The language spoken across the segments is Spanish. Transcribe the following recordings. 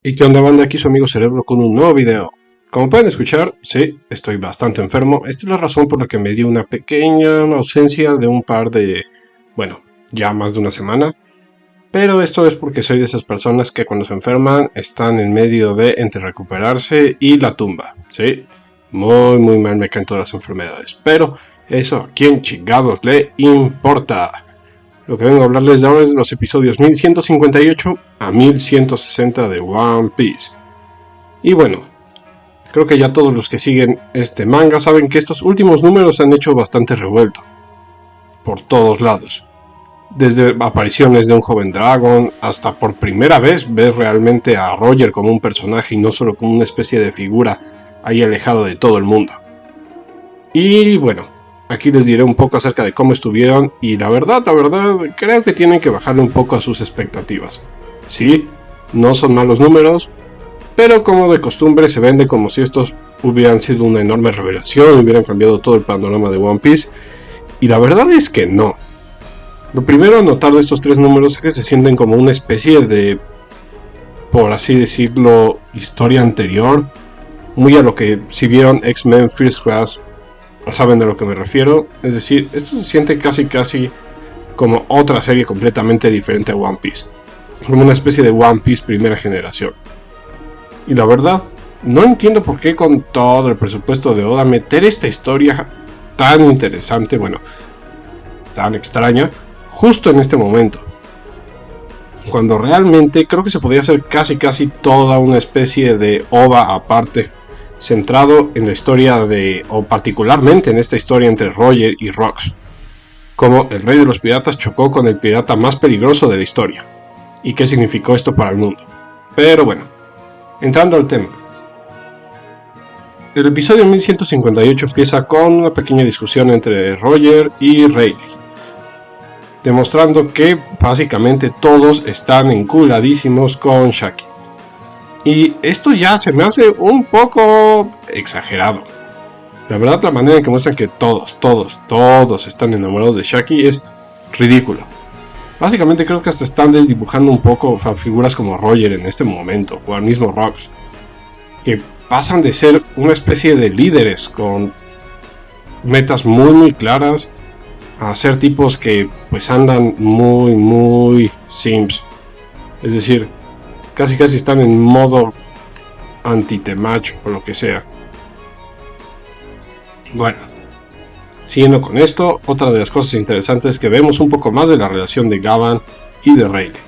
¿Y qué onda, banda? Aquí su amigo Cerebro con un nuevo video. Como pueden escuchar, sí, estoy bastante enfermo. Esta es la razón por la que me di una pequeña ausencia de un par de... bueno, ya más de una semana. Pero esto es porque soy de esas personas que cuando se enferman están en medio de entre recuperarse y la tumba. Sí, muy mal me caen todas las enfermedades. Pero eso, ¿a quién chingados le importa? Lo que vengo a hablarles de ahora es de los episodios 1158 a 1160 de One Piece. Y bueno, creo que ya todos los que siguen este manga saben que estos últimos números han hecho bastante revuelto. Por todos lados. Desde apariciones de un joven dragón hasta por primera vez ver realmente a Roger como un personaje y no solo como una especie de figura ahí alejado de todo el mundo. Y bueno, aquí les diré un poco acerca de cómo estuvieron y la verdad, creo que tienen que bajarle un poco a sus expectativas. Sí, no son malos números, pero como de costumbre se vende como si estos hubieran sido una enorme revelación, hubieran cambiado todo el panorama de One Piece, y la verdad es que no. Lo primero a notar de estos tres números es que se sienten como una especie de, por así decirlo, historia anterior, muy a lo que si vieron X-Men First Class saben a lo que me refiero. Es decir, esto se siente casi como otra serie completamente diferente a One Piece, como una especie de One Piece primera generación. Y la verdad, no entiendo por qué con todo el presupuesto de Oda meter esta historia tan interesante, bueno, tan extraña, justo en este momento. Cuando realmente creo que se podría hacer casi toda una especie de OVA aparte, centrado en la historia de, o particularmente en esta historia entre Roger y Rox, como el rey de los piratas chocó con el pirata más peligroso de la historia, y qué significó esto para el mundo. Pero bueno, entrando al tema. El episodio 1158 empieza con una pequeña discusión entre Roger y Rayleigh, demostrando que básicamente todos están enculadísimos con Shaki. Y esto ya se me hace un poco exagerado. La verdad, la manera en que muestran que todos están enamorados de Shaki es ridículo. Básicamente creo que hasta están desdibujando un poco figuras como Roger en este momento, o al mismo Rox, que pasan de ser una especie de líderes con metas muy claras a ser tipos que pues andan muy sims. Es decir, casi están en modo anti-temach o lo que sea. Bueno, siguiendo con esto, otra de las cosas interesantes es que vemos un poco más de la relación de Gavan y de Rayleigh.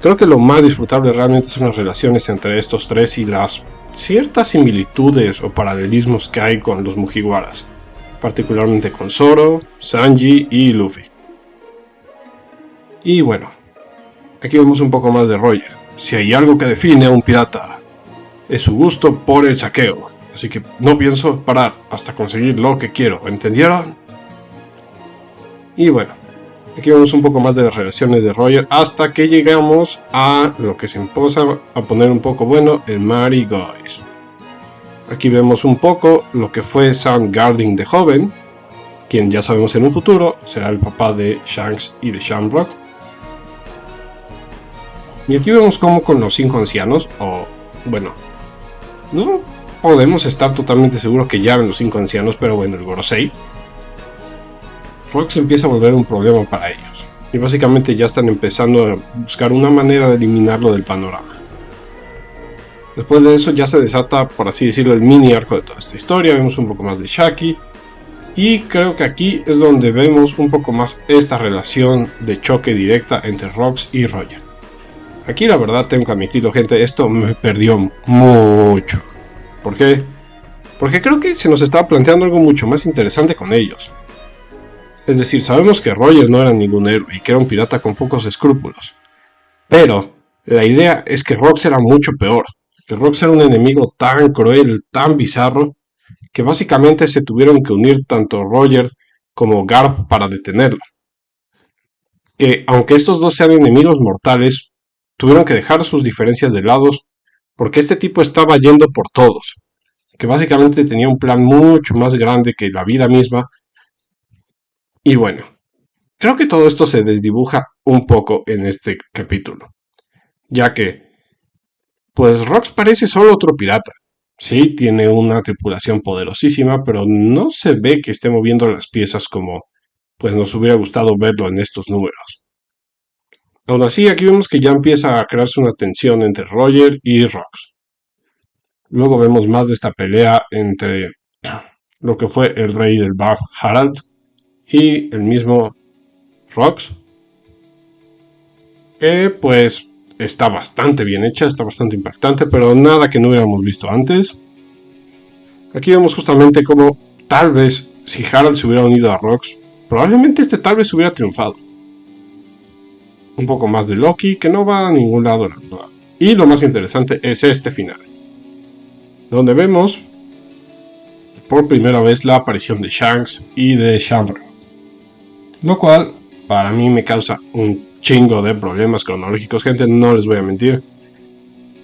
Creo que lo más disfrutable realmente son las relaciones entre estos tres y las ciertas similitudes o paralelismos que hay con los Mugiwaras, particularmente con Zoro, Sanji y Luffy. Y bueno, aquí vemos un poco más de Roger. Si hay algo que define a un pirata, es su gusto por el saqueo, así que no pienso parar hasta conseguir lo que quiero, ¿entendieron? Y bueno, aquí vemos un poco más de las relaciones de Roger hasta que llegamos a lo que se empieza a poner un poco bueno, el Mary Guys. Aquí vemos un poco lo que fue Sam Garding de joven, quien ya sabemos en un futuro será el papá de Shanks y de Shamrock. Y aquí vemos cómo con los 5 ancianos, o bueno, no podemos estar totalmente seguros que ya ven los 5 ancianos, pero bueno, el Gorosei, Rox empieza a volver un problema para ellos. Y básicamente ya están empezando a buscar una manera de eliminarlo del panorama. Después de eso ya se desata, por así decirlo, el mini arco de toda esta historia. Vemos un poco más de Shaki. Y creo que aquí es donde vemos un poco más esta relación de choque directa entre Rox y Roger. Aquí la verdad tengo que admitirlo, gente, esto me perdió mucho. ¿Por qué? Porque creo que se nos estaba planteando algo mucho más interesante con ellos. Es decir, sabemos que Roger no era ningún héroe y que era un pirata con pocos escrúpulos. Pero la idea es que Rox era mucho peor. Que Rox era un enemigo tan cruel, tan bizarro, que básicamente se tuvieron que unir tanto Roger como Garp para detenerlo. Que aunque estos dos sean enemigos mortales, tuvieron que dejar sus diferencias de lado porque este tipo estaba yendo por todos, que básicamente tenía un plan mucho más grande que la vida misma. Y bueno, creo que todo esto se desdibuja un poco en este capítulo, ya que Pues Rox parece solo otro pirata. Sí, tiene una tripulación poderosísima, pero no se ve que esté moviendo las piezas como pues nos hubiera gustado verlo en estos números. Aún así, aquí vemos que ya empieza a crearse una tensión entre Roger y Rox. Luego vemos más de esta pelea entre lo que fue el rey del Buff, Harald, y el mismo Rox, que pues está bastante bien hecha, está bastante impactante, pero nada que no hubiéramos visto antes. Aquí vemos justamente cómo tal vez si Harald se hubiera unido a Rox, probablemente este tal vez hubiera triunfado. Un poco más de Loki, que no va a ningún lado, la verdad. Y lo más interesante es este final, donde vemos por primera vez la aparición de Shanks y de Shamrock, lo cual para mí me causa un chingo de problemas cronológicos, gente, no les voy a mentir.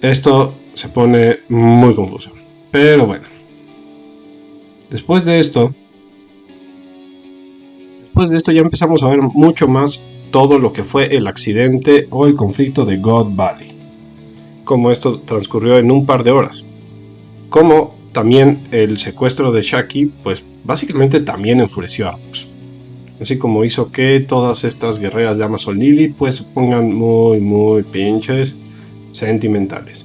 Esto se pone muy confuso, pero bueno. Después de esto ya empezamos a ver mucho más todo lo que fue el accidente o el conflicto de God Valley, como esto transcurrió en un par de horas, como también el secuestro de Shaki pues básicamente también enfureció a Rox, así como hizo que todas estas guerreras de Amazon Lily pues se pongan muy pinches sentimentales.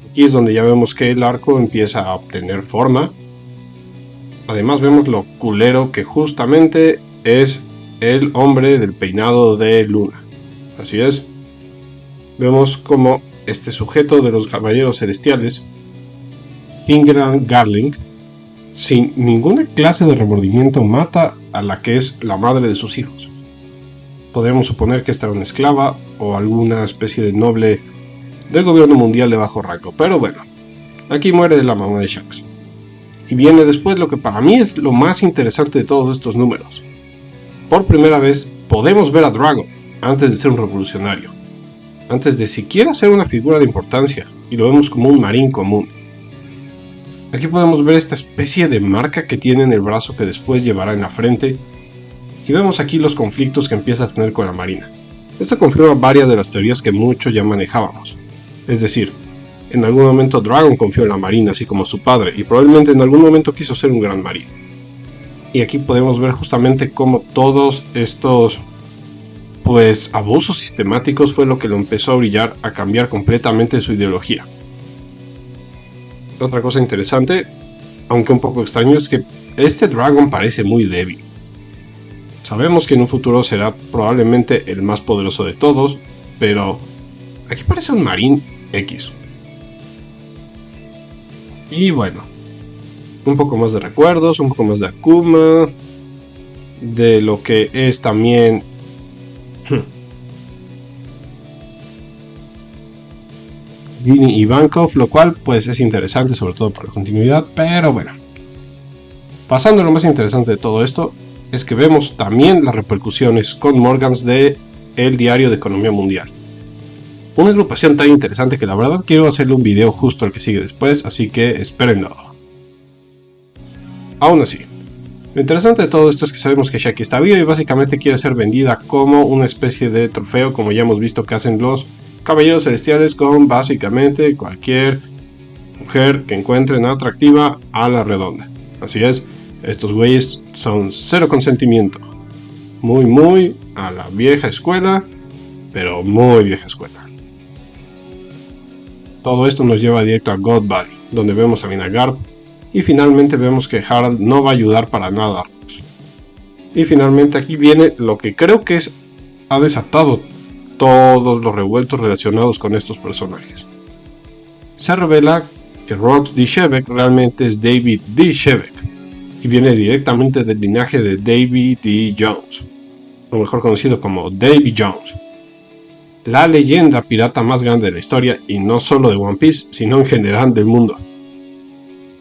Aquí es donde ya vemos que el arco empieza a obtener forma. Además vemos lo culero que justamente es el hombre del peinado de Luna. Así es. Vemos como este sujeto de los caballeros celestiales, Fingran Garling, sin ninguna clase de remordimiento mata a la que es la madre de sus hijos. Podemos suponer que esta era una esclava o alguna especie de noble del gobierno mundial de bajo rango, pero bueno, aquí muere la mamá de Shanks. Y viene después lo que para mí es lo más interesante de todos estos números. Por primera vez podemos ver a Dragon antes de ser un revolucionario, antes de siquiera ser una figura de importancia, y lo vemos como un marín común. Aquí podemos ver esta especie de marca que tiene en el brazo que después llevará en la frente, y vemos aquí los conflictos que empieza a tener con la marina. Esto confirma varias de las teorías que muchos ya manejábamos, es decir, en algún momento Dragon confió en la marina así como su padre, y probablemente en algún momento quiso ser un gran marino. Y aquí podemos ver justamente cómo todos estos pues abusos sistemáticos fue lo que lo empezó a brillar a cambiar completamente su ideología. Otra cosa interesante, aunque un poco extraño, es que este Dragon parece muy débil. Sabemos que en un futuro será probablemente el más poderoso de todos, pero aquí parece un marín X. Y bueno, un poco más de recuerdos, un poco más de Akuma, de lo que es también Vinny Ivankov, lo cual pues es interesante sobre todo para la continuidad, pero bueno. Pasando a lo más interesante de todo esto, es que vemos también las repercusiones con Morgans de el Diario de Economía Mundial. Una agrupación tan interesante que la verdad quiero hacerle un video justo al que sigue después, así que espérenlo. Aún así, lo interesante de todo esto es que sabemos que Shaki está viva y básicamente quiere ser vendida como una especie de trofeo, como ya hemos visto que hacen los caballeros celestiales con básicamente cualquier mujer que encuentren atractiva a la redonda. Así es, estos güeyes son cero consentimiento. Muy a la vieja escuela, pero muy vieja escuela. Todo esto nos lleva directo a God Valley, donde vemos a Mina Garp, y finalmente vemos que Harald no va a ayudar para nada a Rox. Y finalmente aquí viene lo que creo que ha desatado todos los revueltos relacionados con estos personajes. Se revela que Rox D. Shevek realmente es David D. Shevek, y viene directamente del linaje de Davy D. Jones, o mejor conocido como Davy Jones, la leyenda pirata más grande de la historia, y no solo de One Piece, sino en general del mundo.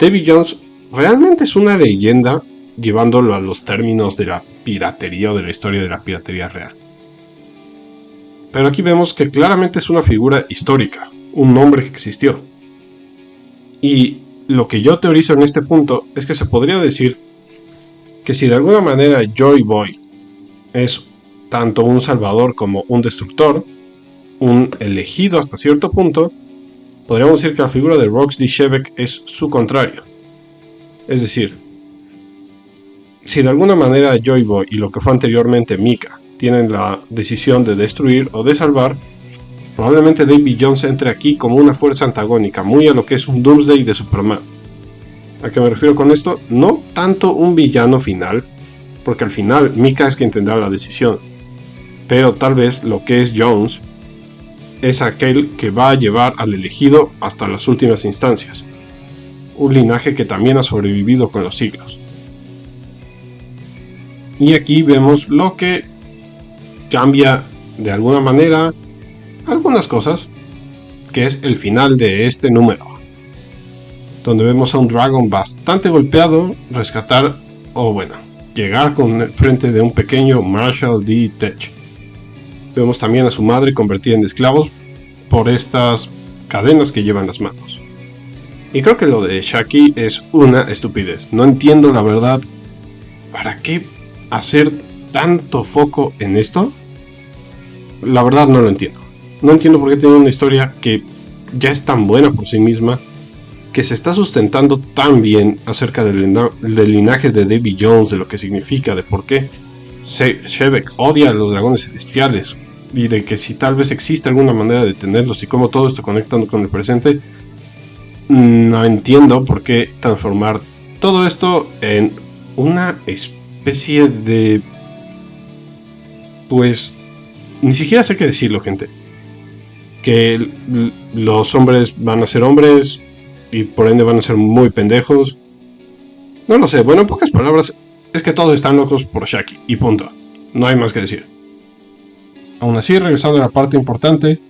Davy Jones realmente es una leyenda, llevándolo a los términos de la piratería o de la historia de la piratería real. Pero aquí vemos que claramente es una figura histórica, un nombre que existió. Y lo que yo teorizo en este punto es que se podría decir que si de alguna manera Joy Boy es tanto un salvador como un destructor, un elegido hasta cierto punto, podríamos decir que la figura de Rox D. Shevek es su contrario. Es decir, si de alguna manera Joy Boy y lo que fue anteriormente Mika tienen la decisión de destruir o de salvar, probablemente Davy Jones entre aquí como una fuerza antagónica, muy a lo que es un Doomsday de Superman. ¿A qué me refiero con esto? No tanto un villano final, porque al final Mika es quien tendrá la decisión, pero tal vez lo que es Jones es aquel que va a llevar al elegido hasta las últimas instancias, un linaje que también ha sobrevivido con los siglos. Y aquí vemos lo que cambia de alguna manera algunas cosas, que es el final de este número, donde vemos a un Dragon bastante golpeado rescatar, o bueno, llegar con el frente de un pequeño Marshall D. Tech. Vemos también a su madre convertida en esclavos por estas cadenas que llevan las manos. Y creo que lo de Shaki es una estupidez. No entiendo la verdad. ¿Para qué hacer tanto foco en esto? La verdad no lo entiendo. No entiendo por qué tiene una historia que ya es tan buena por sí misma, que se está sustentando tan bien acerca del linaje de Davy Jones, de lo que significa, de por qué Shevek odia a los dragones celestiales, y de que si tal vez existe alguna manera de detenerlos y cómo todo esto conectando con el presente. No entiendo por qué transformar todo esto en una especie de... pues... ni siquiera sé qué decirlo, gente. Que los hombres van a ser hombres y por ende van a ser muy pendejos. No lo sé, bueno, en pocas palabras es que todos están locos por Shaki y punto. No hay más que decir. Aún así, regresando a la parte importante,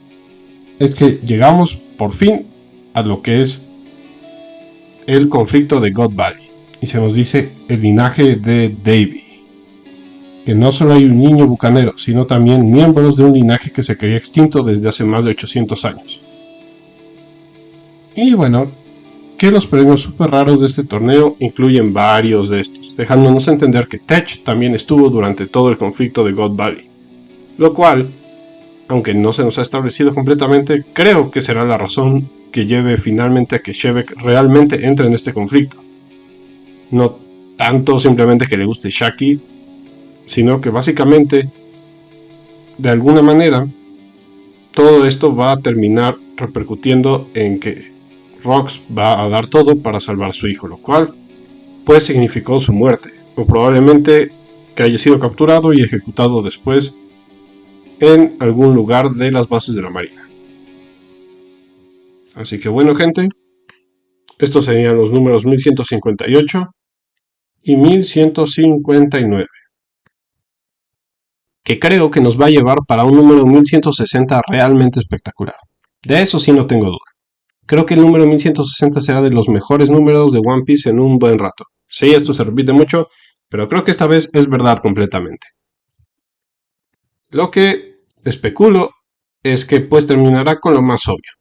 es que llegamos por fin a lo que es el conflicto de God Valley, y se nos dice el linaje de Davy, que no solo hay un niño bucanero, sino también miembros de un linaje que se creía extinto desde hace más de 800 años. Y bueno, que los premios super raros de este torneo incluyen varios de estos, dejándonos entender que Tech también estuvo durante todo el conflicto de God Valley, lo cual, aunque no se nos ha establecido completamente, creo que será la razón que lleve finalmente a que Shevek realmente entre en este conflicto. No tanto simplemente que le guste Shaki, sino que básicamente, de alguna manera, todo esto va a terminar repercutiendo en que Rox va a dar todo para salvar a su hijo, lo cual pues significó su muerte, o probablemente que haya sido capturado y ejecutado después en algún lugar de las bases de la Marina. Así que bueno, gente, estos serían los números 1158 y 1159, que creo que nos va a llevar para un número 1160 realmente espectacular. De eso sí no tengo duda. Creo que el número 1160 será de los mejores números de One Piece en un buen rato. Sí, esto se repite mucho, pero creo que esta vez es verdad completamente. Lo que especulo es que pues terminará con lo más obvio.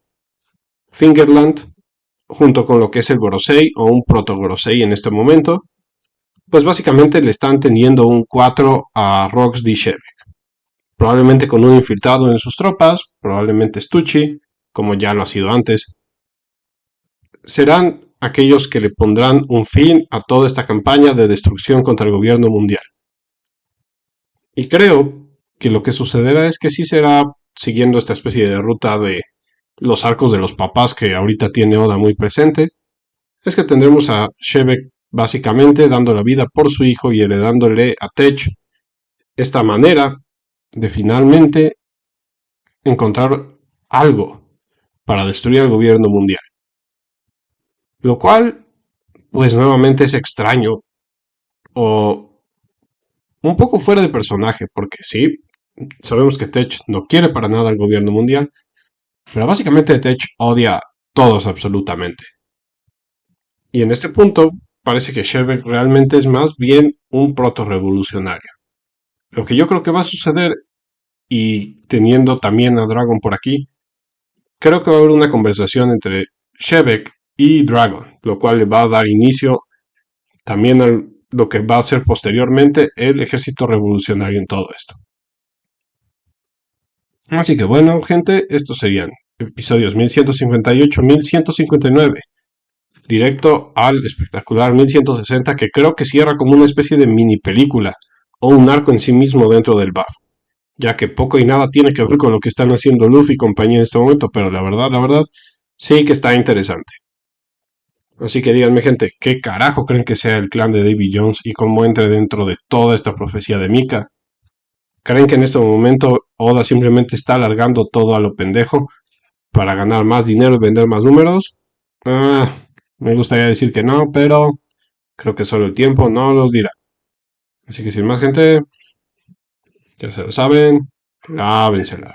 Fingerland, junto con lo que es el Gorosei o un proto-Gorosei en este momento, pues básicamente le están teniendo un 4 a Rox D. Shevek. Probablemente con un infiltrado en sus tropas, probablemente Stucci, como ya lo ha sido antes. Serán aquellos que le pondrán un fin a toda esta campaña de destrucción contra el gobierno mundial. Y creo que lo que sucederá es que sí será siguiendo esta especie de ruta de los arcos de los papás que ahorita tiene Oda muy presente, es que tendremos a Shevek básicamente dando la vida por su hijo y heredándole a Tech esta manera de finalmente encontrar algo para destruir al gobierno mundial. Lo cual, pues nuevamente es extraño o un poco fuera de personaje, porque sí, sabemos que Tech no quiere para nada al gobierno mundial, pero básicamente Tech odia a todos absolutamente. Y en este punto parece que Shevek realmente es más bien un proto-revolucionario. Lo que yo creo que va a suceder, y teniendo también a Dragon por aquí, creo que va a haber una conversación entre Shevek y Dragon, lo cual le va a dar inicio también a lo que va a ser posteriormente el ejército revolucionario en todo esto. Así que bueno, gente, estos serían episodios 1158, 1159. Directo al espectacular 1160, que creo que cierra como una especie de mini película o un arco en sí mismo dentro del BAF, ya que poco y nada tiene que ver con lo que están haciendo Luffy y compañía en este momento, pero la verdad, sí que está interesante. Así que díganme, gente, ¿qué carajo creen que sea el clan de Davy Jones y cómo entre dentro de toda esta profecía de Mika? ¿Creen que en este momento Oda simplemente está alargando todo a lo pendejo para ganar más dinero y vender más números? Ah, me gustaría decir que no, pero creo que solo el tiempo no los dirá. Así que sin más, gente, ya se lo saben, lávensela.